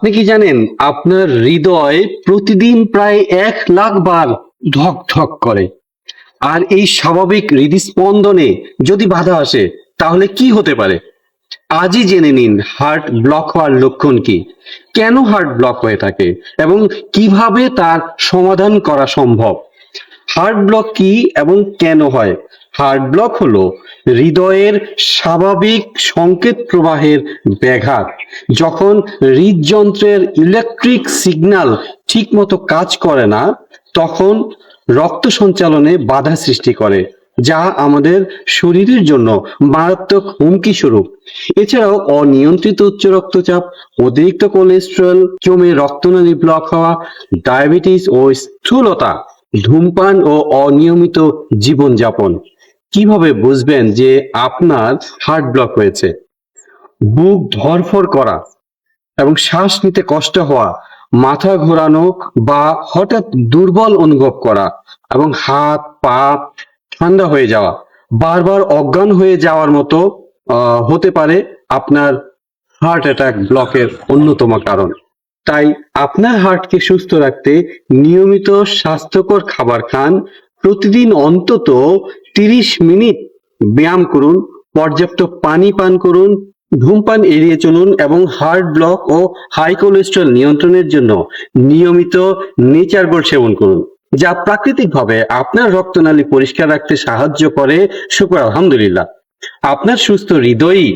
আপনি কি জানেন আপনার হৃদয় প্রতিদিন প্রায় 1 লাখ বার ধক ধক করে? আর এই স্বাভাবিক হৃদস্পন্দনে যদি বাধা আসে তাহলে কি হতে পারে? আজই জেনে নিন হার্ট ব্লক হওয়ার লক্ষণ কি, কেন হার্ট ব্লক হয়ে থাকে এবং কিভাবে তার সমাধান করা সম্ভব। হার্ট ব্লক কি এবং কেন হয়? হার্ট ব্লক হলো হৃদয়ের স্বাভাবিক সংকেত প্রবাহের ব্যাঘাত। যখন হৃদযন্ত্রের ইলেকট্রিক সিগন্যাল ঠিকমতো কাজ করে না, তখন রক্ত সঞ্চালনে বাধা সৃষ্টি করে, যা আমাদের শরীরের জন্য মারাত্মক হুমকি স্বরূপ। এছাড়াও অনিয়ন্ত্রিত উচ্চ রক্তচাপ, অতিরিক্ত কোলেস্টেরল জমে রক্তনালী ব্লক হওয়া, ডায়াবেটিস ও স্থূলতা, ধূমপান ও অনিয়মিত জীবনযাপন। কিভাবে বুঝবেন যে আপনার হার্ট ব্লক হয়েছে? বুক ধড়ফড় করা এবং শ্বাস নিতে কষ্ট হওয়া, মাথা ঘোরানো বা হঠাৎ দুর্বল অনুভব করা এবং হাত পা ঠান্ডা হয়ে যাওয়া, বারবার অজ্ঞান হয়ে যাওয়ার মতো হতে পারে আপনার হার্ট অ্যাটাক ব্লকের অন্যতম কারণ। তাই আপনার হার্টকে সুস্থ রাখতে নিয়মিত স্বাস্থ্যকর খাবার খান, প্রতিদিন অন্তত 30 মিনিট ব্যায়াম করুন, পর্যাপ্ত পানি পান করুন, ধূমপান এড়িয়ে চলুন এবং হার্ট ব্লক ও হাই কোলেস্টেরল নিয়ন্ত্রণের জন্য নিয়মিত নেচার গোল্ড সেবন করুন, যা প্রাকৃতিকভাবে আপনার রক্তনালী পরিষ্কার রাখতে সাহায্য করে। শুকর আলহামদুলিল্লাহ। আপনার সুস্থ হৃদয়ই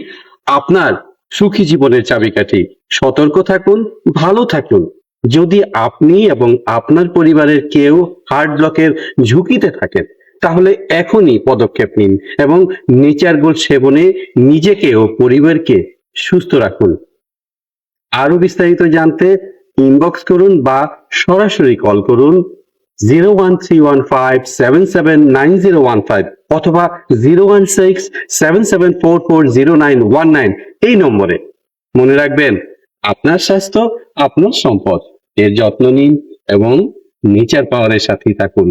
আপনার সুখী জীবনের চাবিকাঠি। সতর্ক থাকুন, ভালো থাকুন। যদি আপনি এবং আপনার পরিবারের কেউ হার্ট ব্লকের ঝুঁকিতে থাকেন, তাহলে এখনই পদক্ষেপ নিন এবং নেচার গোল্ড সেবনে নিজেকে ও পরিবারকে সুস্থ রাখুন। আরো বিস্তারিত জানতে ইনবক্স করুন বা সরাসরি কল করুন 01315779015 অথবা 01677440919 এই নম্বরে। মনে রাখবেন, আপনার স্বাস্থ্য আপনার সম্পদ। এর যত্ন নিন এবং নেচার পাওয়ারের সাথেই থাকুন।